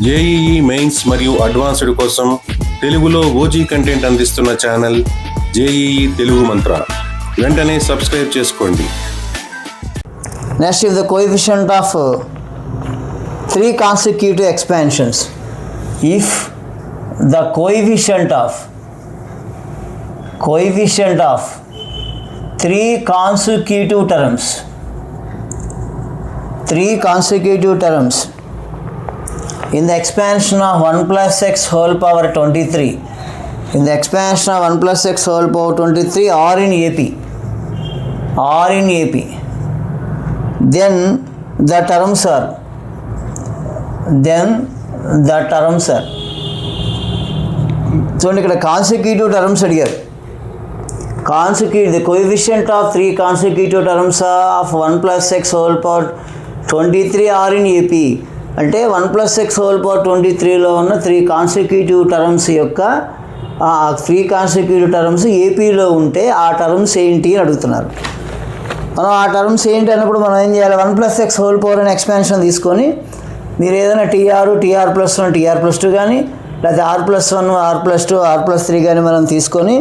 JEE mains మరియు advanced కోసం తెలుగులో ఓజీ కంటెంట్ అందిస్తున్న ఛానల్ జేఈఈ తెలుగు మంత్ర. వెంటనే సబ్స్క్రైబ్ చేసుకోండి. Next is the coefficient of 3 consecutive expansions. If the coefficient of 3 consecutive terms in the expansion of 1 plus x whole power 23, in the expansion of 1 plus x whole power 23 or in AP, then the terms are చూడండి, ఇక్కడ consecutive terms అడిగారు. The coefficient of 3 consecutive terms of 1 plus x whole power 23 are in AP అంటే 1 plus x whole power 23లో ఉన్న 3 consecutive terms యొక్క 3 consecutive terms ఏపీలో ఉంటే ఆ టర్మ్స్ ఏంటి అని అడుగుతున్నారు. మనం ఆ టర్మ్స్ ఏంటి అన్నప్పుడు మనం ఏం చేయాలి, 1 ప్లస్ ఎక్స్ హోల్ పవర్ అనే ఎక్స్పాన్షన్ తీసుకొని మీరు ఏదైనా టీఆర్+1 టీఆర్+2 కానీ లేకపోతే r+1 r+2 r+3 కానీ మనం తీసుకొని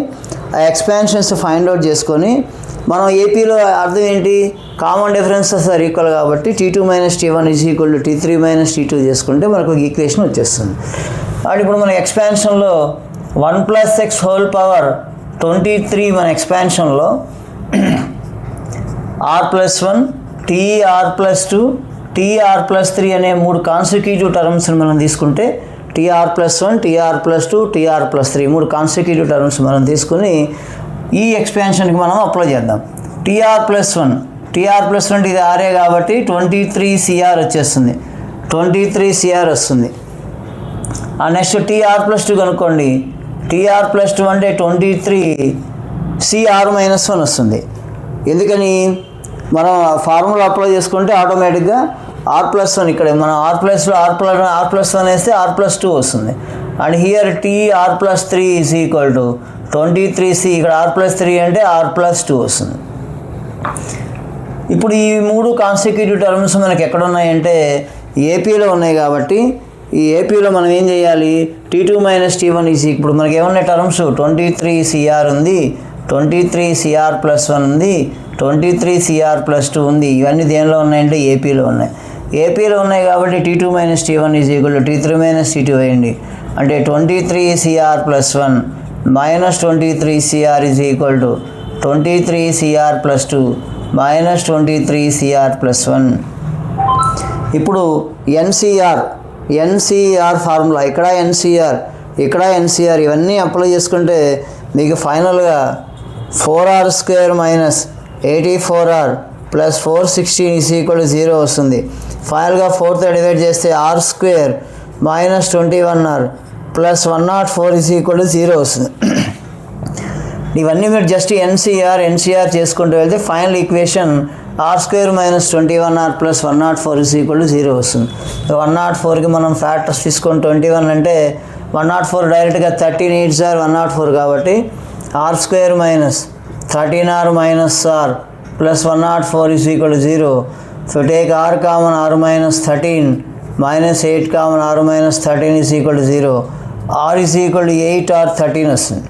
ఆ ఎక్స్పాన్షన్స్ ఫైండ్ అవుట్ చేసుకొని మనం ఏపీలో అర్థం ఏంటి, కామన్ డిఫరెన్సెస్ ఆర్ ఈక్వల్ కాబట్టి T2 - T1 = T3 - T2 చేసుకుంటే మనకు ఈక్వేషన్ వచ్చేస్తుంది. కాబట్టి ఇప్పుడు మన ఎక్స్పాన్షన్లో 1 ప్లస్ ఎక్స్ హోల్ పవర్ 23 మన ఎక్స్పాన్షన్లో r+1 tr+2 tr+3 అనే 3 కాన్సిక్యూటివ్ టర్మ్స్ని మనం తీసుకుంటే tr+1 tr+2 tr+3 3 consecutive terms మనం తీసుకుని ఈ ఎక్స్పాన్షన్కి మనం అప్లై చేద్దాం. tr+1 ఇది ఆరే కాబట్టి 23cr వచ్చేస్తుంది, 23cr వస్తుంది. నెక్స్ట్ tr+2 కనుక్కోండి, tr+2 అంటే 23cr-1 వస్తుంది. ఎందుకని మనం ఫార్ములా అప్లై చేసుకుంటే ఆటోమేటిక్గా r+1 ఇక్కడ మనం r+1 వేస్తే r+2 వస్తుంది. అండ్ హియర్ tr+3 = 23c, ఇక్కడ r+3 అంటే r+2 వస్తుంది. ఇప్పుడు ఈ 3 కాన్సిక్యూటివ్ టర్మ్స్ మనకి ఎక్కడ ఉన్నాయంటే ఏపీలో ఉన్నాయి. కాబట్టి ఈ ఏపీలో మనం ఏం చేయాలి, T2 - T1 ఇప్పుడు మనకి ఏమున్నాయి టర్మ్స్, 23cr ఉంది, 23cr+1 ఉంది, 23cr+2 ఉంది. ఇవన్నీ దేనిలో ఉన్నాయంటే ఏపీలో ఉన్నాయి. ఏపీలో ఉన్నాయి కాబట్టి T2 - T1 = T3 - T2 వేయండి. అంటే 23cr+1 - 23cr = 23cr+2 - 23cr+1. ఇప్పుడు ఎన్సిఆర్ ఫార్ములా, ఇక్కడ ఎన్సిఆర్ ఇవన్నీ అప్లై చేసుకుంటే మీకు ఫైనల్గా 4r² - 84r + 416 = 0 వస్తుంది. ఫైనల్గా 4తో డివైడ్ చేస్తే r² - 21r + 104 = 0 వస్తుంది. ఇవన్నీ మీరు జస్ట్ ఎన్సిఆర్ చేసుకుంటూ వెళ్తే ఫైనల్ ఈక్వేషన్ r² - 21r + 104 = 0 వస్తుంది. 104కి మనం ఫ్యాక్టర్స్ తీసుకొని 21 అంటే 104 డైరెక్ట్గా 13 8s are 104 కాబట్టి r² - 13r - r + 104 = 0. If you take r common, r - 13 - 8 common, r - 13 = 0. r = 8 or 13 వస్తుంది.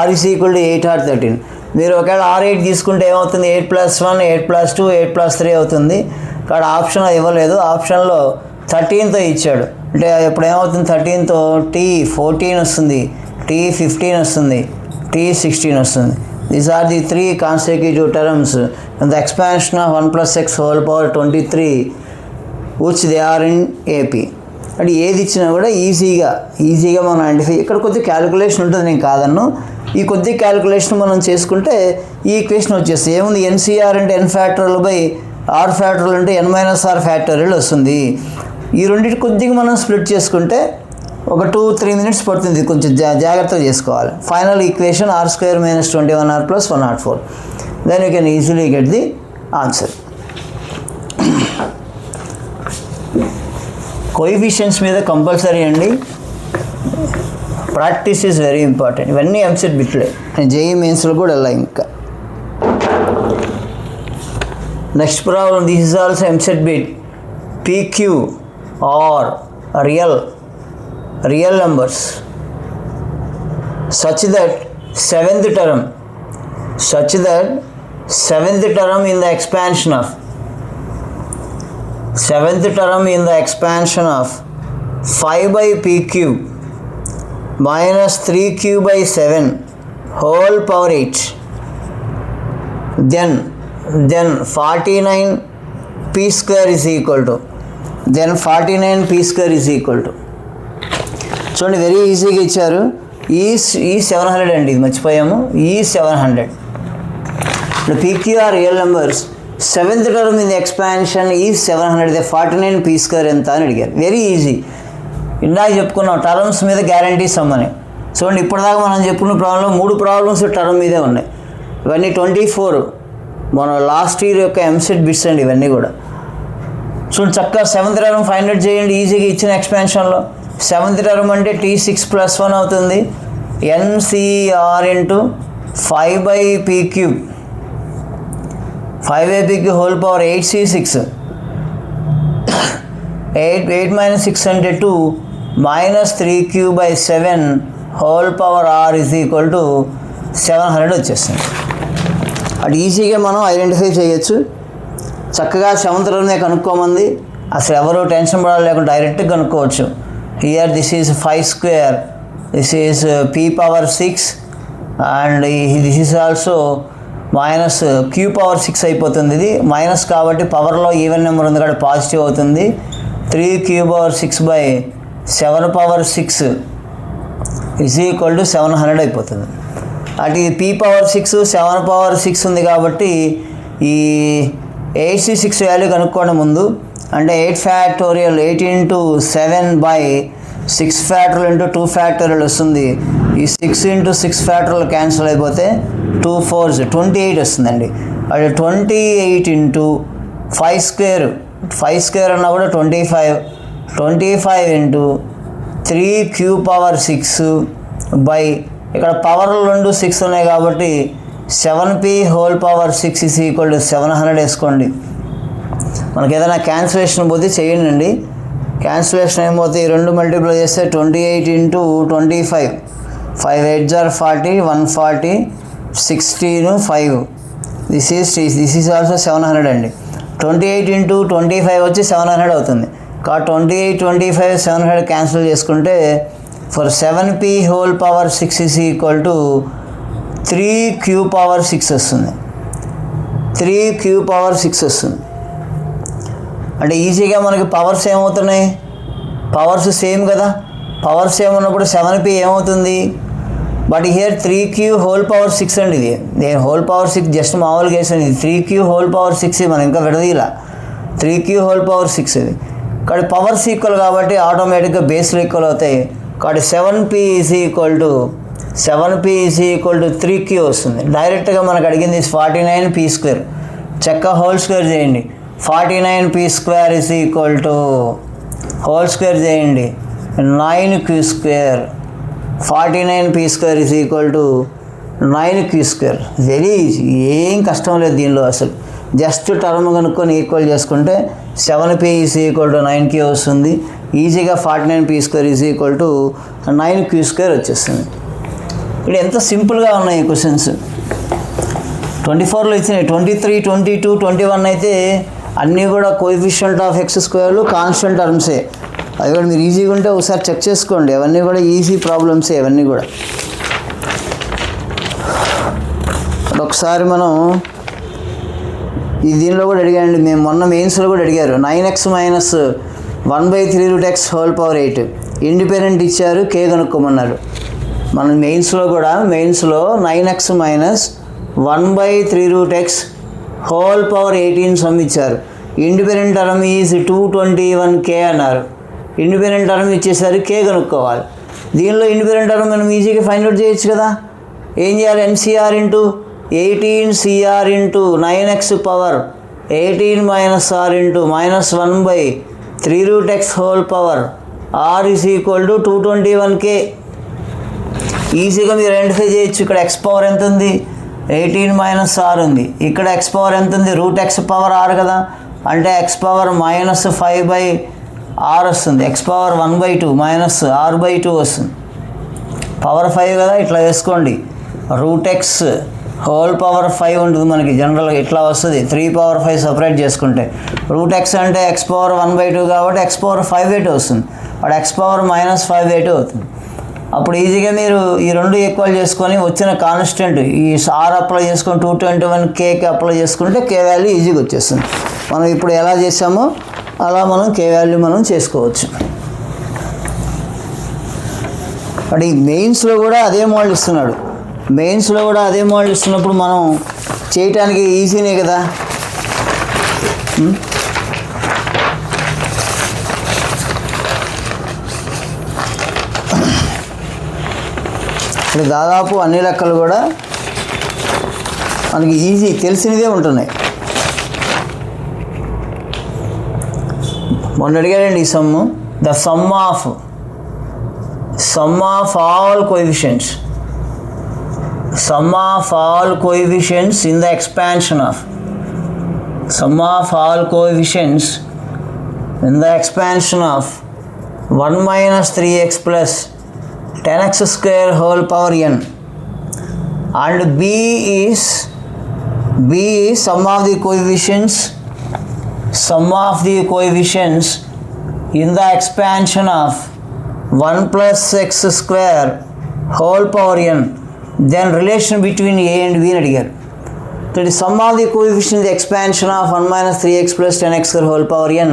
r = 8 or 13. మీరు ఒకవేళ r8 తీసుకుంటే ఏమవుతుంది, 8+1 8+2 8+3 అవుతుంది. ఇక్కడ ఆప్షన్ ఇవ్వలేదు, ఆప్షన్లో 13తో ఇచ్చాడు. అంటే ఇప్పుడు ఏమవుతుంది, 13తో T14 వస్తుంది, T15 వస్తుంది, T16 వస్తుంది. These are the 3 consecutive terms in the expansion of 1 plus x whole power 23 which they are in AP. అంటే ఏది ఇచ్చినా కూడా ఈజీగా మనం ఐడెంటిఫై, ఇక్కడ కొద్ది క్యాలిక్యులేషన్ ఉంటుంది, నేను కాదన్ను. ఈ కొద్ది క్యాలిక్యులేషన్ మనం చేసుకుంటే ఈ ఈక్వేషన్ వచ్చేస్తుంది. ఏముంది, ఎన్సిఆర్ అంటే n factorial by r factorial అంటే n - r ఫ్యాక్టోరియల్ వస్తుంది. ఈ రెండింటి కొద్దిగా మనం స్ప్లిట్ చేసుకుంటే ఒక 2-3 minutes పడుతుంది, కొంచెం జాగ్రత్తగా చేసుకోవాలి. Final equation r² - 21r + 104. Then you can easily get the answer. Coefficients మీద కంపల్సరీ అండి, ప్రాక్టీస్ ఈజ్ వెరీ ఇంపార్టెంట్. ఇవన్నీ ఎంసెట్ బిట్లే, జేఈ మెయిన్స్లో కూడా వెళ్ళాయి. ఇంకా next problem, this is also EAMCET bit. PQ are real numbers such that seventh term in the expansion of 5 by p cube minus 3q by 7 whole power 8, then 49 p square is equal to చూడండి, very ఈజీగా ఇచ్చారు. ఈ 700 అండి, ఇది మర్చిపోయాము. ఈ 700 PQR real numbers, seventh term in the expansion ఈ 700, 49 p square ఎంత అని అడిగారు. Very easy. ఇందాక చెప్పుకున్నాం టర్మ్స్ మీద గ్యారంటీ సమ్ అని. చూడండి, ఇప్పటిదాకా మనం చెప్పుకున్న ప్రాబ్లం 3 ప్రాబ్లమ్స్ టర్మ్ మీదే ఉన్నాయి. ఇవన్నీ 24 మన లాస్ట్ ఇయర్ యొక్క ఎంసెట్ బిట్స్ అండి ఇవన్నీ కూడా. చూడండి, చక్కగా సెవెంత్ టర్మ్ ఫైండ్ అవుట్ చేయండి ఈజీగా ఇచ్చిన ఎక్స్పాన్షన్లో. సెవెంత్ టర్మ్ అంటే T6 + 1 అవుతుంది. NCR into 5 by p cube, 5 by p cube whole power 8C6, 8 minus 6 అంటే 2 minus 3q by 7 whole power r is equal to 700 వచ్చేస్తుంది. అటు ఈజీగా మనం ఐడెంటిఫై చేయొచ్చు. చక్కగా సెవెంత్ టర్మ్నే కనుక్కోమంది, అసలు ఎవరు టెన్షన్ పడాలి లేకుండా డైరెక్ట్గా కనుక్కోవచ్చు. Here this is 5 square, this is p power 6 and this is also minus q power 6 అయిపోతుంది. ఇది మైనస్ కాబట్టి పవర్లో ఈవెన్ నెంబర్ ఉంది కాబట్టి పాజిటివ్ అవుతుంది. 3q power 6 by 7 power 6 is equal to 700 అయిపోతుంది. అటు p power 6 7 power 6 ఉంది కాబట్టి ఈ 8C6 వాల్యూ కనుక్కోవడం ముందు అంటే 8 factorial 8 into 7 by 6 factorial into 2 factorial వస్తుంది. ఈ 6 into 6 ఫ్యాక్టోరియల్ క్యాన్సిల్ అయిపోతే 2 4s 28 వస్తుందండి. అది 28 into 5 square, 5 square అన్నా కూడా 25 into 3q power 6 by ఇక్కడ పవర్లు 2 6 ఉన్నాయి కాబట్టి 7p whole power 6 is equal to 700 వేసుకోండి. మనకి ఏదైనా క్యాన్సిలేషన్ పోతే చేయండి. క్యాన్సిలేషన్ ఏమవుతుంది, ఈ 2 మల్టిప్లై చేస్తే 28 into 25, 5 8s are 40, 140, 16 5, this is also 700 అండి. 28 into 25 వచ్చి 700 అవుతుంది. కాబట్టి 28 25 700 క్యాన్సిల్ చేసుకుంటే for 7p whole power 6 is equal to 3q power 6 వస్తుంది. 3q power 6 వస్తుంది. అంటే ఈజీగా మనకి పవర్స్ ఏమవుతున్నాయి, పవర్స్ సేమ్ కదా. పవర్ సేమ్ ఉన్నప్పుడు 7p ఏమవుతుంది, but here 3q whole power 6 అండి. ఇది నేను whole power 6 జస్ట్ మామూలుగా వేసాను. ఇది 3q whole power 6 మనం ఇంకా విడదీలా. 3q whole power 6 ఇది. కాబట్టి పవర్స్ ఈక్వల్ కాబట్టి ఆటోమేటిక్గా బేస్లు ఈక్వల్ అవుతాయి. కాబట్టి 7p is equal to 3q వస్తుంది. డైరెక్ట్గా మనకు అడిగింది 49p స్క్వేర్. చెక్క హోల్ స్క్వేర్ చేయండి. 49p square is equal to whole square చేయండి 9q square. 49p square is equal to 9q square. Very easy, ఏం కష్టం లేదు దీనిలో అసలు. జస్ట్ టర్మ్ కనుక్కొని ఈక్వల్ చేసుకుంటే 7p is equal to 9q వస్తుంది. ఈజీగా 49p square is equal to 9q square వచ్చేస్తుంది. ఇప్పుడు ఎంత సింపుల్గా ఉన్నాయి క్వశ్చన్స్. 24లో ఇచ్చినాయి. 23, 22, 21 అయితే అన్నీ కూడా కోఎఫిషియంట్ ఆఫ్ x స్క్వేర్లు కాన్స్టెంట్ టర్మ్సే. అవి కూడా మీరు ఈజీగా ఉంటే ఒకసారి చెక్ చేసుకోండి. అవన్నీ కూడా ఈజీ ప్రాబ్లమ్సే అవన్నీ కూడా. ఒకసారి మనం ఈ దీనిలో కూడా అడిగానండి, మేము మొన్న మెయిన్స్లో కూడా అడిగారు. 9x minus 1/3√x whole power 8 independent ఇచ్చారు, k కనుక్కోమన్నారు. మన మెయిన్స్లో 9x minus 1/3√x whole power 18 some ఇచ్చారు. ఇండిపెండెంట్ టర్మ్ ఈజ్ 221k అన్నారు. ఇండిపెండెంట్ టర్మ్ ఇచ్చేసరికి k కనుక్కోవాలి. దీనిలో ఇండిపెండెంట్ టర్మ్ మనం ఈజీగా ఫైండ్ అవుట్ చేయొచ్చు కదా. ఏం చేయాలి, NCR into 18CR into 9x power 18 minus r into -1/3√x whole power r is equal to 221k. ఈజీగా మీరు ఐడెంటిఫై చేయొచ్చు. ఇక్కడ x పవర్ ఎంత ఉంది, 18 minus r ఉంది. ఇక్కడ x పవర్ ఎంత ఉంది, √x పవర్ r కదా. అంటే x పవర్ -5/2 ఆర్ వస్తుంది, x⁻1/2 మైనస్ r/2 వస్తుంది. పవర్ 5 కదా, ఇట్లా వేసుకోండి. √x⁻5 ఉంటుంది మనకి జనరల్గా, ఇట్లా వస్తుంది. 3/5 సపరేట్ చేసుకుంటే √x అంటే x⁻1/2 కాబట్టి x⁻5/8 వస్తుంది. అక్కడ x⁻−5/8 అవుతుంది. అప్పుడు ఈజీగా మీరు ఈ రెండు ఈక్వల్ చేసుకొని వచ్చిన కాన్స్టెంట్ ఈ ఆర్ అప్లై చేసుకొని 221Kకి అప్లై చేసుకుంటే K వాల్యూ ఈజీగా వచ్చేస్తుంది. మనం ఇప్పుడు ఎలా చేసామో అలా మనం K వాల్యూ మనం చేసుకోవచ్చు. అంటే ఈ మెయిన్స్లో కూడా అదే మోడల్ ఇస్తున్నాడు. మెయిన్స్లో కూడా అదే మోడల్ ఇస్తున్నప్పుడు మనం చేయటానికి ఈజీనే కదా. ఇప్పుడు దాదాపు అన్ని లెక్కలు కూడా మనకి ఈజీ తెలిసినవే ఉంటున్నాయి. మొన్న అడిగాడండి ఈ sum, the sum of all coefficients in the expansion of sum of all coefficients in the expansion of 1 minus 3x plus 10x square whole power n, and b is sum of the coefficients in the expansion of 1 plus x square whole power n, then relation between a and b అని అడిగారు. So the sum of the coefficient in the expansion of 1 minus 3x plus 10x square whole power n,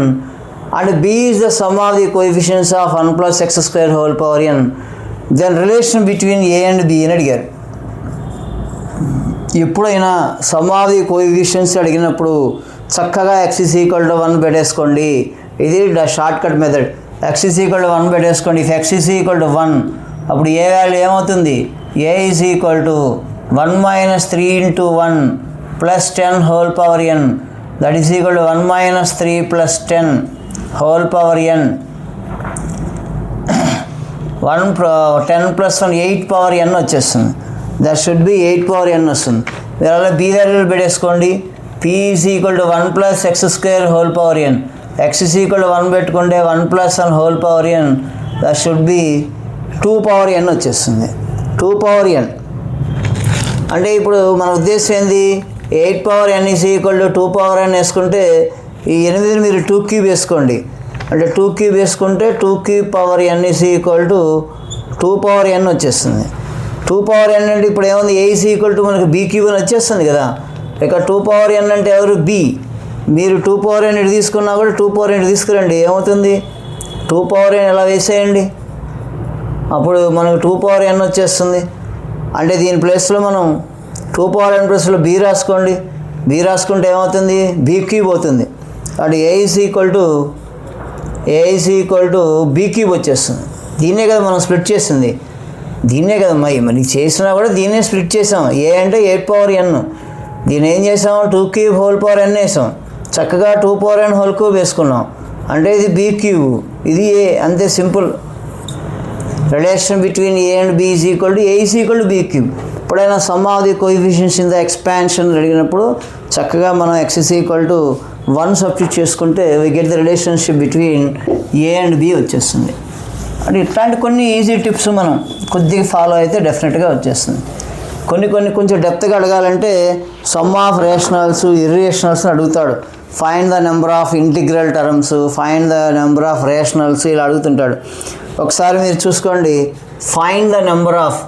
and b is the sum of the coefficients of 1 plus x square whole power n, then relation between a and b అని అడిగారు. ఎప్పుడైనా sum of the coefficients అడిగినప్పుడు చక్కగా x is equal to 1 పెట్టేసుకోండి. ఇది short cut method. x is equal to 1 పెట్టేసుకోండి. If x is equal to 1 అప్పుడు ఏ value ఏమవుతుంది? a is equal to 1 minus 3 into 1 plus 10 whole power n, that is equal to 1 minus 3 plus 10 whole power n. 10 plus 1 8 power n వచ్చేస్తుంది. that should be 8 power n వస్తుంది. మీరు అలా b వాల్యూలు పెట్టేసుకోండి. p is equal to 1 plus x square whole power n, x is equal to 1 పెట్టుకుంటే 1 plus 1 whole power n, that should be 2 power n వచ్చేస్తుంది. 2 power n అంటే ఇప్పుడు మన ఉద్దేశం ఏంది? 8 power n is equal to 2 power n వేసుకుంటే ఈ 8ని మీరు 2 క్యూబ్ వేసుకోండి. అంటే 2 క్యూబ్ వేసుకుంటే 2 cube power n is equal to 2 power n వచ్చేస్తుంది. 2 power n అంటే ఇప్పుడు ఏముంది? a is equal to మనకు b క్యూబ్ అని వచ్చేస్తుంది కదా. ఇక 2 power n అంటే ఎవరు? b. మీరు 2 power n ఇటు తీసుకున్నా కూడా 2 power n ఇటు తీసుకురండి, ఏమవుతుంది? 2 power n ఎలా వేసేయండి, అప్పుడు మనకు 2 power n వచ్చేస్తుంది. అంటే దీని ప్లేస్లో మనం 2 power n ప్లేస్లో b రాసుకోండి. b రాసుకుంటే ఏమవుతుంది? b క్యూబ్ అవుతుంది. అటు a is equal to b cube వచ్చేస్తుంది. దీన్నే కదా మనం స్ప్లిట్ చేసింది, దీన్నే కదా మరి చేసినా కూడా దీన్నే స్ప్లిట్ చేసాం. a అంటే 8 power n, దీన్ని ఏం చేసాం? 2 క్యూబ్ హోల్ పవర్ n వేసాం. చక్కగా 2 power n హోల్ క్యూబ్ వేసుకున్నాం. అంటే ఇది b క్యూబ్, ఇది a, అంతే simple. Relation between a and b is equal to a is equal to b cube. ఎప్పుడైనా sum of the coefficients in the expansion అడిగినప్పుడు చక్కగా మనం x is equal to 1 substitute చేసుకుంటే we get the relationship between a and b వచ్చేస్తుంది. అంటే ఇట్లాంటి కొన్ని easy tips మనం కొద్దిగా ఫాలో అయితే డెఫినెట్గా వచ్చేస్తుంది. కొంచెం డెప్త్గా అడగాలంటే సమ్ ఆఫ్ రేషనల్స్ ఇర్రేషనల్స్ అడుగుతాడు. Find the number of integral terms, find the number of rationals ఇలా అడుగుతుంటాడు. ఒకసారి మీరు చూసుకోండి. Find the number of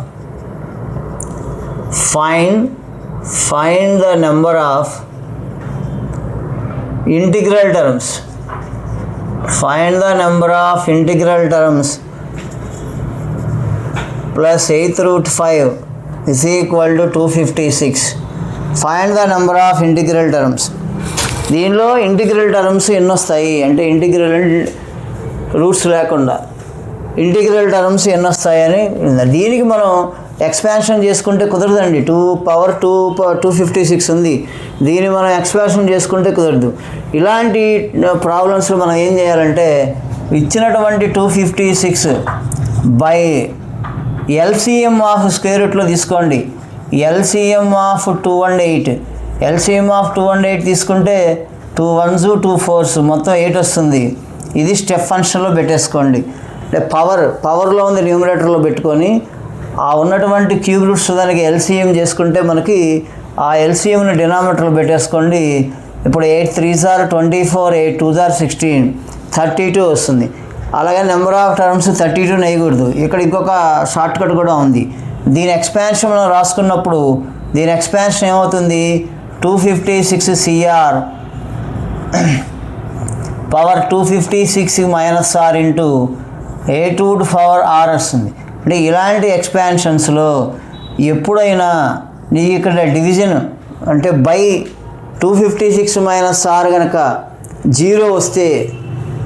integral terms, find the number of integral terms plus 8√5 is equal to 256. Find the number of integral terms. దీనిలో integral terms ఎన్ని వస్తాయి అంటే integral roots లేకుండా integral terms ఎన్ని వస్తాయని. దీనికి మనం ఎక్స్పాన్షన్ చేసుకుంటే కుదరదండి. 256 ఉంది, దీన్ని మనం ఎక్స్పాన్షన్ చేసుకుంటే కుదరదు. ఇలాంటి ప్రాబ్లమ్స్లో మనం ఏం చేయాలంటే ఇచ్చినటువంటి 256 బై ఎల్సిఎం ఆఫ్ స్క్వేర్ రూట్లో తీసుకోండి. LCM of 2 and 8, LCM of 2 and 8 తీసుకుంటే 2 1s 2 4s మొత్తం 8 వస్తుంది. ఇది స్టెప్ ఫంక్షన్లో పెట్టేసుకోండి. అంటే పవర్లో ఉంది న్యూమరేటర్లో పెట్టుకొని ఆ ఉన్నటువంటి క్యూబ్ రూట్స్ దానికి ఎల్సిఎం చేసుకుంటే మనకి ఆ ఎల్సిఎంని డినామినేటర్లో పెట్టేసుకోండి. ఇప్పుడు 8 3s are 24, 8 2s are 16, 32 వస్తుంది. అలాగే నెంబర్ ఆఫ్ టర్మ్స్ 32 వేయకూడదు. ఇక్కడ ఇంకొక షార్ట్ కట్ కూడా ఉంది. దీని ఎక్స్పాన్షన్ మనం రాసుకున్నప్పుడు దీని ఎక్స్పాన్షన్ ఏమవుతుంది, 256 CR power 256 minus r into A2 power r వస్తుంది. అంటే ఇలాంటి ఎక్స్పాన్షన్స్లో ఎప్పుడైనా నీకు ఇక్కడ డివిజన్ అంటే బై 256 మైనస్ ఆర్ కనుక 0 వస్తే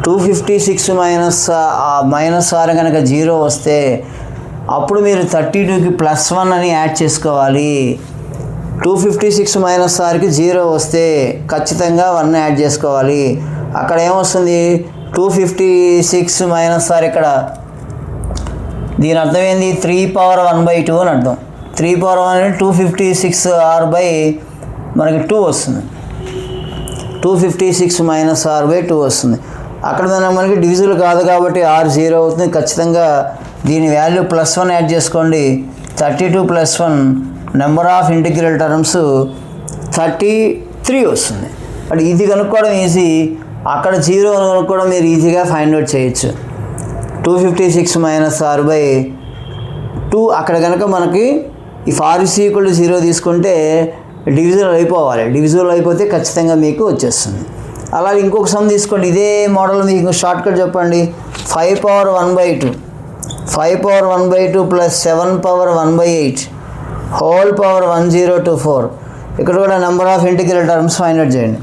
256 మైనస్ ఆర్ కనుక 0 వస్తే అప్పుడు మీరు 32కి +1 అని యాడ్ చేసుకోవాలి. 256 మైనస్ ఆర్కి 0 వస్తే ఖచ్చితంగా 1 యాడ్ చేసుకోవాలి. అక్కడ ఏమొస్తుంది, 256 మైనస్ ఆర్ ఇక్కడ దీని అర్థం ఏంది, 3/1/2 అని అర్థం. 3/1 అంటే 256 బై మనకి 2 వస్తుంది. 256 మైనస్ R/2 వస్తుంది. అక్కడ మనకి డివిజిబుల్ కాదు కాబట్టి R 0 అవుతుంది. ఖచ్చితంగా దీని వాల్యూ +1 యాడ్ చేసుకోండి. 32 + 1 నెంబర్ ఆఫ్ ఇంటిగ్రల్ టర్మ్స్ 33 వస్తుంది. అంటే ఇది కనుక్కోవడం ఈజీ. అక్కడ 0 కనుక్కోవడం మీరు ఈజీగా ఫైండ్ అవుట్ చేయొచ్చు. 256 మైనస్ R/2 అక్కడ కనుక మనకి ఇఫ్ R = 0 తీసుకుంటే డివిజిబుల్ అయిపోవాలి. డివిజిబుల్ అయిపోతే ఖచ్చితంగా మీకు వచ్చేస్తుంది. అలాగే ఇంకొక సమ్ తీసుకోండి. ఇదే మోడల్ మీకు షార్ట్ కట్ చెప్పండి. 5/1/2 5/1/2 + 7/1/8 హోల్ పవర్ 1024. ఇక్కడ కూడా number of integral terms find out చేయండి.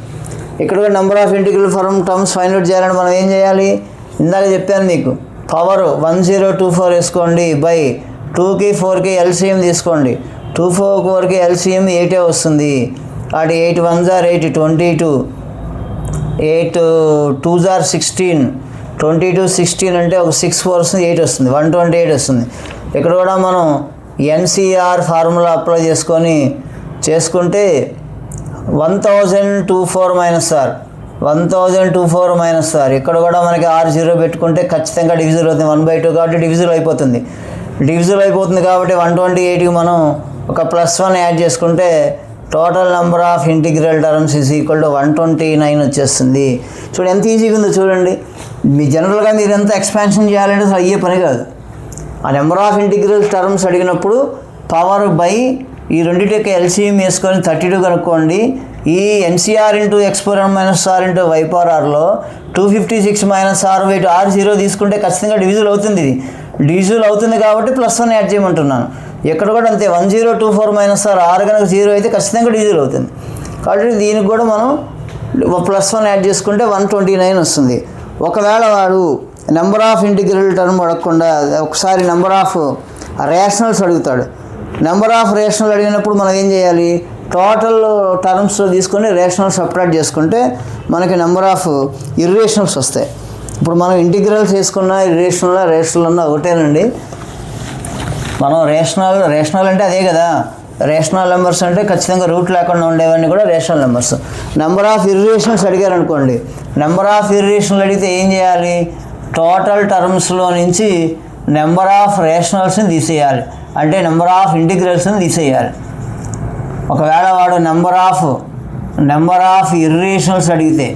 ఇక్కడ కూడా number of integral terms find out చేయాలంటే మనం ఏం చేయాలి, ఇందాక చెప్పాను మీకు. పవర్ 1024 వేసుకోండి బై 2కి 4కి ఎల్సిఎం తీసుకోండి. 2 4కి ఎల్సిఎం 8 వస్తుంది. అటు 8 1s are 8, 22, 8 2s are 16, 22 16 అంటే ఒక 6 4s 8 వస్తుంది, 128 వస్తుంది. ఇక్కడ కూడా మనం ఎన్సిఆర్ ఫార్ములా అప్లై చేసుకుంటే 1024 మైనస్ ఆర్ 1024 మైనస్ ఆర్. ఇక్కడ కూడా మనకి R0 పెట్టుకుంటే ఖచ్చితంగా డివిజిబుల్ అవుతుంది. 1/2 కాబట్టి డివిజిబుల్ అయిపోతుంది. డివిజిబుల్ అయిపోతుంది కాబట్టి 128కి మనం ఒక +1 యాడ్ చేసుకుంటే total number of integral terms = 129 వచ్చేస్తుంది. చూడండి ఎంత ఈజీగా ఉందో చూడండి. మీ జనరల్గా మీరు ఎంత ఎక్స్పాన్షన్ చేయాలంటే అసలు అయ్యే పని కాదు. ఆ నెంబర్ ఆఫ్ ఇంటిగ్రల్ టర్మ్స్ అడిగినప్పుడు పవర్ బై ఈ రెండింటికి ఎల్సిఎం వేసుకొని 32 కనుక్కోండి. ఈ ఎన్సిఆర్ ఇంటూ (x⁻⁻r ఇంటూ y⁻r)లో 256 మైనస్ R/2 R0 తీసుకుంటే ఖచ్చితంగా డివిజిబుల్ అవుతుంది. ఇది డివిజిబుల్ అవుతుంది కాబట్టి +1 యాడ్ చేయమంటున్నాను. ఎక్కడ కూడా అంతే. 1024 మైనస్ R కనుక 0 అయితే ఖచ్చితంగా డివిజిబుల్ అవుతుంది. కాబట్టి దీనికి కూడా మనం +1 యాడ్ చేసుకుంటే 129 వస్తుంది. ఒకవేళ వాడు నెంబర్ ఆఫ్ ఇంటిగ్రల్ టర్మ్ అడగకుండా ఒకసారి నెంబర్ ఆఫ్ రేషనల్స్ అడుగుతాడు. నెంబర్ ఆఫ్ రేషనల్ అడిగినప్పుడు మనం ఏం చేయాలి, టోటల్ టర్మ్స్ తీసుకొని రేషనల్ సపరేట్ చేసుకుంటే మనకి నెంబర్ ఆఫ్ ఇర్రేషనల్స్ వస్తాయి. ఇప్పుడు మనం ఇంటిగ్రల్స్ వేసుకున్నా రేషనల్ అన్నా ఒకటేనండి. మనం రేషనల్ అంటే అదే కదా. రేషనల్ నెంబర్స్ అంటే ఖచ్చితంగా రూట్ లేకుండా ఉండేవన్నీ కూడా రేషనల్ నెంబర్స్. నెంబర్ ఆఫ్ ఇర్రేషనల్స్ అడిగారు అనుకోండి, నెంబర్ ఆఫ్ ఇర్రేషనల్ అడిగితే ఏం చేయాలి, టోటల్ టర్మ్స్లో నుంచి నెంబర్ ఆఫ్ రేషనల్స్ని తీసేయాలి. అంటే నెంబర్ ఆఫ్ ఇంటిగ్రల్స్ని తీసేయాలి. ఒకవేళ వాడు నెంబర్ ఆఫ్ ఇర్రేషనల్స్ అడిగితే,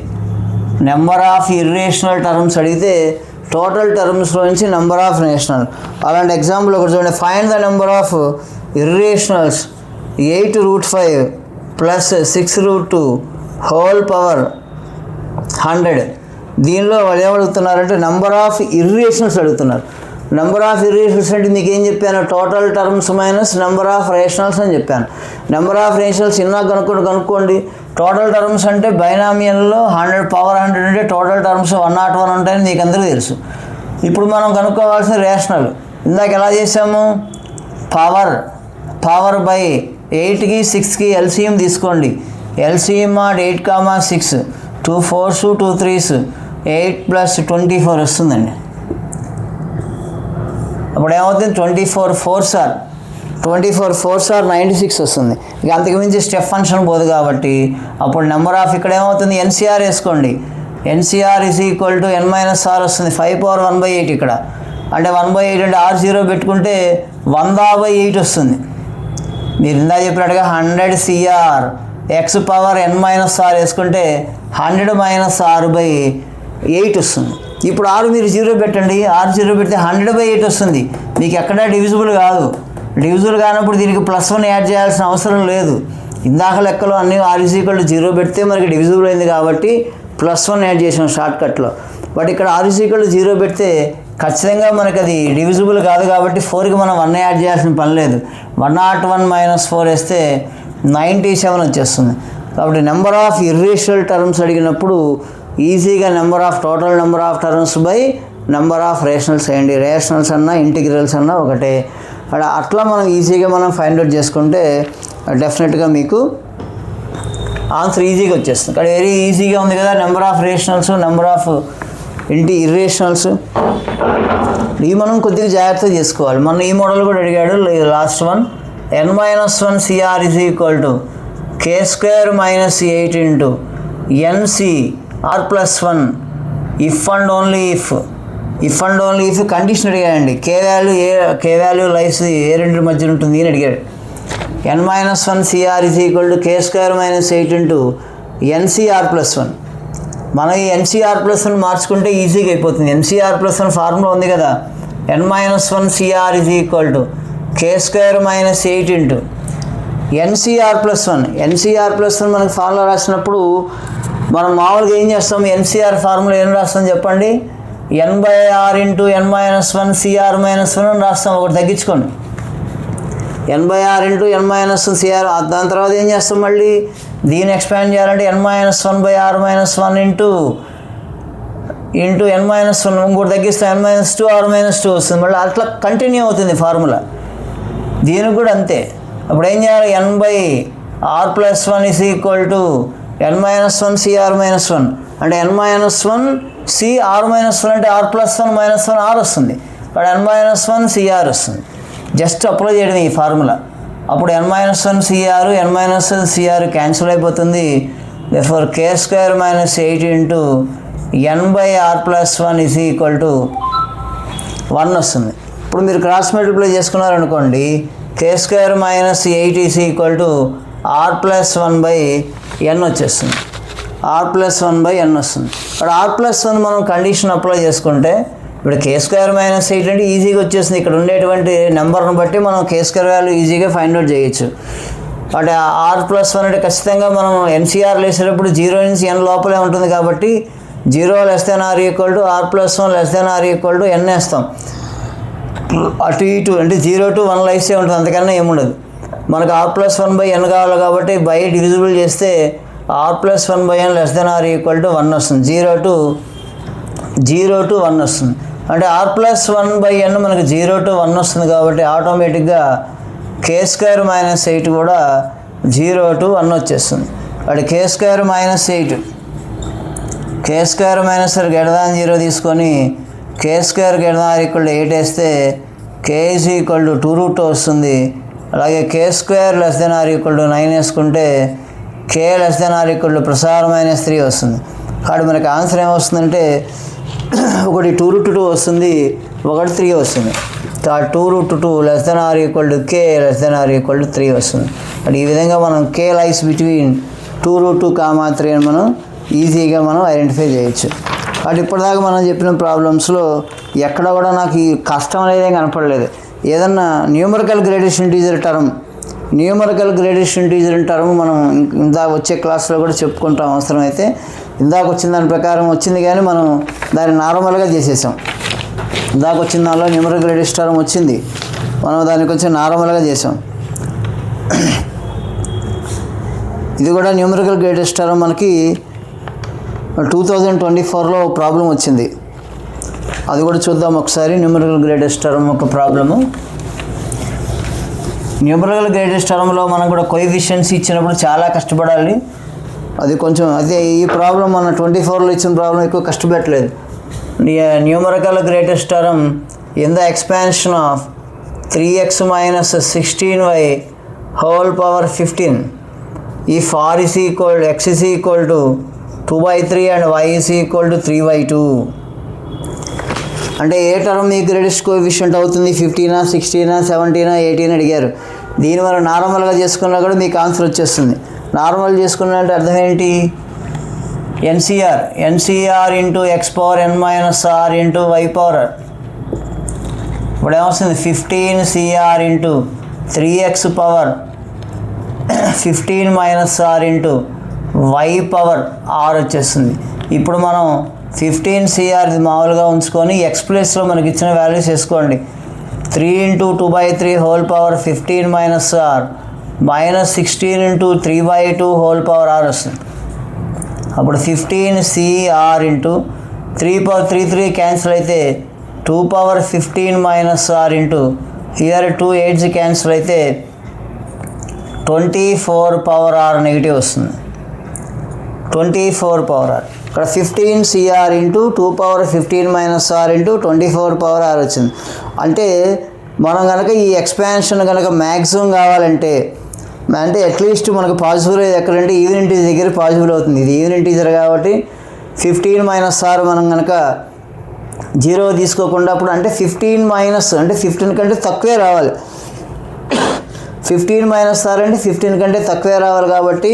నెంబర్ ఆఫ్ ఇర్రేషనల్ టర్మ్స్ అడిగితే టోటల్ టర్మ్స్లో నుంచి నెంబర్ ఆఫ్ రేషనల్. అలాంటి ఎగ్జాంపుల్ ఒకటి చూడండి. Find the number of irrationals 8√5 + 6√2 whole power 100. దీనిలో వాళ్ళు ఏమడుగుతున్నారంటే నెంబర్ ఆఫ్ ఇర్రేషనల్స్ అడుగుతున్నారు. నెంబర్ ఆఫ్ ఇర్రేషనల్స్ అంటే మీకు ఏం చెప్పాను, total terms minus number of rationals అని చెప్పాను. నెంబర్ ఆఫ్ రేషనల్స్ ఇన్నా కనుక్కోండి. టోటల్ టర్మ్స్ అంటే బైనామియల్లో 100 పవర్ 100 అంటే టోటల్ టర్మ్స్ 101 ఉంటాయని మీకు అందరికీ తెలుసు. ఇప్పుడు మనం కనుక్కోవాల్సిన రేషనల్ ఇందాక ఎలా చేసాము, పవర్ బై 8కి 6కి ఎల్సిఎం తీసుకోండి. ఎల్సిఎం 8, 6 2 4s 2 3s 8 + 24 వస్తుందండి. అప్పుడు ఏమవుతుంది, 24 4s are 96 వస్తుంది. ఇక అంతకుమించి స్టెప్ ఫంక్షన్ పోదు కాబట్టి అప్పుడు నెంబర్ ఆఫ్ ఇక్కడ ఏమవుతుంది, ఎన్సిఆర్ వేసుకోండి. NCR is equal to n minus r వస్తుంది 5^1/8 ఇక్కడ. అంటే 1/8 అంటే r0 పెట్టుకుంటే 100/8 వస్తుంది. మీరు ఇందా చెప్పినట్టుగా 100 CR x power n minus r వేసుకుంటే 100 మైనస్ r/8 వస్తుంది. ఇప్పుడు r మీరు 0 పెట్టండి, r0 పెడితే 100/8 వస్తుంది. మీకు ఎక్కడా డివిజిబుల్ కాదు. డివిజిబుల్ కానప్పుడు దీనికి +1 యాడ్ చేయాల్సిన అవసరం లేదు. ఇందాక లెక్కలో అన్ని r0 పెడితే మనకి డివిజిబుల్ అయింది కాబట్టి +1 యాడ్ చేసాం షార్ట్కట్లో. బట్ ఇక్కడ r0 పెడితే ఖచ్చితంగా మనకి అది డివిజిబుల్ కాదు కాబట్టి 4కి మనం 1 యాడ్ చేయాల్సిన పని లేదు. 101 - 4 వేస్తే 97 వచ్చేస్తుంది. కాబట్టి నెంబర్ ఆఫ్ ఇర్రేషనల్ టర్మ్స్ అడిగినప్పుడు ఈజీగా total number of terms by number of rationals వేయండి. రేషనల్స్ అన్నా ఇంటిగ్రల్స్ అన్నా ఒకటే. అట్లా మనం ఈజీగా ఫైండ్ అవుట్ చేసుకుంటే డెఫినెట్గా మీకు ఆన్సర్ ఈజీగా వచ్చేస్తుంది. ఇక్కడ వెరీ ఈజీగా ఉంది కదా, number of rationals, number of irrationals. ఇవి మనం కొద్దిగా జాగ్రత్తగా చేసుకోవాలి. మన ఈ మోడల్ కూడా అడిగాడు last one. n-1 CR is equal to k² - 8 into NC r+1 if and only if condition అడిగాడండి. కే వాల్యూ లైఫ్ ఏ రెండు మధ్యన ఉంటుంది అని అడిగాడు. n-1 CR is equal to k² - 8 into NCr+1. మనం ఈ NCr+1 మార్చుకుంటే ఈజీగా అయిపోతుంది. NCr+1 ఫార్ములా ఉంది కదా, n-1 CR is equal to k² - 8 into NCr+1. NCr+1 మనకు ఫార్ములా రాసినప్పుడు మనం మామూలుగా ఏం చేస్తాం, NCR ఫార్ములా ఏం రాస్తాం చెప్పండి, n/r ఇంటూ n-1 CR - 1 అని రాస్తాం. ఒకటి తగ్గించుకోండి, n/r ఇంటూ n-1 CR. దాని తర్వాత ఏం చేస్తాం, మళ్ళీ దీన్ని ఎక్స్పాండ్ చేయాలంటే n-1/r - 1 ఇంటూ n-1 ఇంకోటి తగ్గిస్తే n-2 r - 2 వస్తుంది. మళ్ళీ అట్లా కంటిన్యూ అవుతుంది ఫార్ములా. దీనికి కూడా అంతే. అప్పుడు ఏం చేయాలి, n/r+1 is equal to n-1 CR - 1 అంటే n-1 CR - 1 అంటే r+1 - 1 r వస్తుంది. అక్కడ n-1 CR వస్తుంది. జస్ట్ అప్లై చేయడం ఈ ఫార్ములా. అప్పుడు n-1 CR n-1 CR cancel అయిపోతుంది. therefore k² - 8 into n/r+1 is equal to 1 వస్తుంది. ఇప్పుడు మీరు క్రాస్ మల్టిప్లై చేసుకున్నారనుకోండి, k² - 8 is equal to r+1/n వచ్చేస్తుంది. r+1/n వస్తుంది. ఇప్పుడు r+1 మనం కండిషన్ అప్లై చేసుకుంటే ఇప్పుడు k² - 8 అంటే ఈజీగా వచ్చేస్తుంది. ఇక్కడ ఉండేటువంటి నెంబర్ను బట్టి మనం k² వాల్యూ ఈజీగా ఫైండ్ అవుట్ చేయొచ్చు. అంటే r+1 అంటే ఖచ్చితంగా మనం NCR వేసేటప్పుడు 0 నుంచి n లోపలే ఉంటుంది కాబట్టి 0 r = r+1 r n వేస్తాం. అటు ఇటు అంటే 0 to 1 లైఫ్సే ఉంటుంది, అంతకన్నా ఏముండదు. మనకు r+1/n కావాలి కాబట్టి బై డివిజిబుల్ చేస్తే r+1/n <r = 1 వస్తుంది. 0 to 1 వస్తుంది. అంటే r+1/n మనకు 0 to 1 వస్తుంది కాబట్టి ఆటోమేటిక్గా k² - 8 కూడా 0 to 1 వచ్చేస్తుంది. అంటే k² - 8 0 తీసుకొని k² > 8 వేస్తే k = 2√2 వస్తుంది. అలాగే k² < 9 వేసుకుంటే k < +/- 3 వస్తుంది. కాబట్టి మనకి ఆన్సర్ ఏమొస్తుందంటే ఒకటి 2√2 వస్తుంది, ఒకటి 3 వస్తుంది. 2√2 < k < 3 వస్తుంది. అంటే ఈ విధంగా మనం k లైస్ బిట్వీన్ 2√2, 3 అని మనం ఈజీగా ఐడెంటిఫై చేయొచ్చు. కాబట్టి ఇప్పటిదాకా మనం చెప్పిన ప్రాబ్లమ్స్లో ఎక్కడ కూడా నాకు ఈ కష్టం అనేది కనపడలేదు. ఏదన్నా న్యూమరికల్ గ్రేడేషన్ ఇంటీజర్ టర్మ్ మనం ఇందాక వచ్చే క్లాస్లో కూడా చెప్పుకుంటాం అవసరమైతే. ఇందాక వచ్చిన దాని ప్రకారం వచ్చింది కానీ మనం దాన్ని నార్మల్గా చేసేసాం. ఇందాక వచ్చిన దానిలో న్యూమరికల్ గ్రేడేషన్ టర్మ్ వచ్చింది, మనం దాన్ని కొంచెం నార్మల్గా చేసాం. ఇది కూడా న్యూమరికల్ గ్రేడేషన్ టర్మ్ మనకి 2024లో ప్రాబ్లం వచ్చింది. అది కూడా చూద్దాం ఒకసారి. న్యూమరికల్ గ్రేడేషన్ టర్మ్ ఒక ప్రాబ్లము. న్యూమరికల్ గ్రేడేషన్ టర్మ్లో మనం కూడా కోఎఫిషియెంట్స్ ఇచ్చినప్పుడు చాలా కష్టపడాలి. అది కొంచెం అదే ఈ ప్రాబ్లం మన 24లో ఇచ్చిన ప్రాబ్లం ఎక్కువ కష్టపెట్టలేదు. Numerical greatest term in the expansion of 3x - 16y whole power 15 if x is equal to 2/3 and y is equal to 3/2. అంటే ఏ టర్మ్ మీ గ్రేటెస్ట్ కోఎఫిషియంట్ అవుతుంది? 15, 16, 17, 18 అడిగారు. దీని మనం నార్మల్గా చేసుకున్నా కూడా మీకు ఆన్సర్ వచ్చేస్తుంది. నార్మల్ చేసుకున్నా అంటే అర్థం ఏంటి? NCR into x power n minus r into y power r. ఇప్పుడు ఏమొస్తుంది? 15CR into 3x power 15 minus r into y power r వచ్చేస్తుంది. ఇప్పుడు మనం 15CR మామూలుగా ఉంచుకొని ఎక్స్ ప్లేస్లో మనకి ఇచ్చిన వాల్యూస్ వేసుకోండి. 3 into 2/3 whole power 15 minus r minus 16 into 3/2 whole power r వస్తుంది. అప్పుడు 15CR ఇంటూ 3/3 క్యాన్సిల్ అయితే 2/15 minus r into here 2 8s cancel అయితే 24 పవర్ ఆర్ నెగిటివ్ వస్తుంది. 24 పవర్ ఆర్. ఇక్కడ 15CR into 2/15 minus r into 24 power r వచ్చింది. అంటే మనం కనుక ఈ ఎక్స్పాన్షన్ కనుక మ్యాక్సిమం కావాలంటే అంటే అట్లీస్ట్ మనకు పాజిబుల్ ఎక్కడంటే ఈవెన్ ఇంటీజర్ దగ్గర పాజిబుల్ అవుతుంది. ఇది ఈవెన్ ఇంటీజర్ కాబట్టి 15 మైనస్ ఆర్ మనం కనుక 0 తీసుకోకుండా అప్పుడు అంటే 15 మైనస్ అంటే 15 కంటే తక్కువే రావాలి. 15 మైనస్ ఆర్ అంటే 15 కంటే తక్కువే రావాలి. కాబట్టి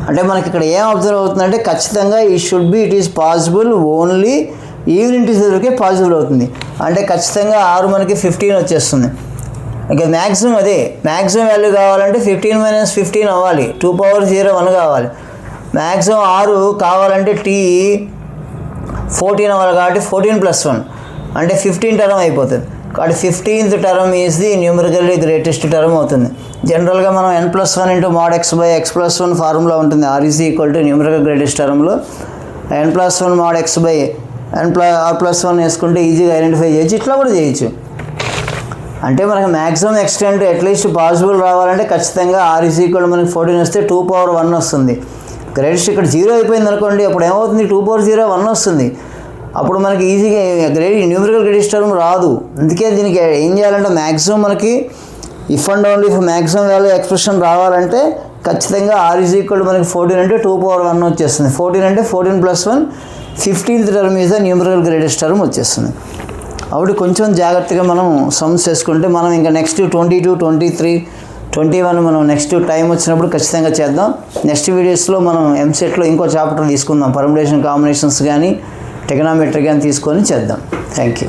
అంటే మనకి ఇక్కడ ఏం అబ్జర్వ్ అవుతుందంటే ఖచ్చితంగా it is possible only even ఇంటీజర్కే పాసిబుల్ అవుతుంది. అంటే ఖచ్చితంగా ఆరు మనకి 15 వచ్చేస్తుంది. ఇంకా మ్యాక్సిమం అదే మ్యాక్సిమం వాల్యూ కావాలంటే 15 మైనస్ 15 అవ్వాలి. 2/01 కావాలి. మ్యాక్సిమం 6 కావాలంటే T 14 అవ్వాలి. కాబట్టి 14+1 అంటే 15 టర్మ్ అయిపోతుంది. కాబట్టి 15th term is the numerically greatest term అవుతుంది. జనరల్గా మనం n+1 into mod x/x+1 formula ఉంటుంది. r is equal to numerical greatest టర్మ్లో n+1 mod x/r+1 వేసుకుంటే ఈజీగా ఐడెంటిఫై చేయొచ్చు. ఇట్లా కూడా చేయొచ్చు. అంటే మనకి మ్యాక్సిమం ఎక్స్టెంట్ అట్లీస్ట్ పాసిబుల్ రావాలంటే ఖచ్చితంగా r ఈజ్ ఈక్వల్ మనకి 14 వస్తే 2/1 వస్తుంది. గ్రేటెస్ట్ ఇక్కడ 0 అయిపోయింది అనుకోండి, అప్పుడు ఏమవుతుంది? 2/01 వస్తుంది. అప్పుడు మనకి ఈజీగా న్యూమరికల్ గ్రేటెస్ట్ టర్మ్ రాదు. అందుకే దీనికి ఏం చేయాలంటే మ్యాక్సిమం మనకి if and only if maximum value expression రావాలంటే ఖచ్చితంగా r ఈజ్ ఈక్వల్ మనకి 14 అంటే 2/1 వచ్చేస్తుంది. 14 అంటే 14+1 15th term is the numerical greatest term వచ్చేస్తుంది. అప్పుడు కొంచెం జాగ్రత్తగా మనం సమ్స్ చేసుకుంటే మనం ఇంకా నెక్స్ట్ 22, 23, 21 మనం నెక్స్ట్ టైం వచ్చినప్పుడు ఖచ్చితంగా చేద్దాం. నెక్స్ట్ వీడియోస్లో మనం ఎంసెట్లో ఇంకో చాప్టర్ తీసుకుందాం. పర్ముటేషన్ కాంబినేషన్స్ కానీ ట్రిగనోమెట్రీ కానీ తీసుకొని చేద్దాం. Thank you.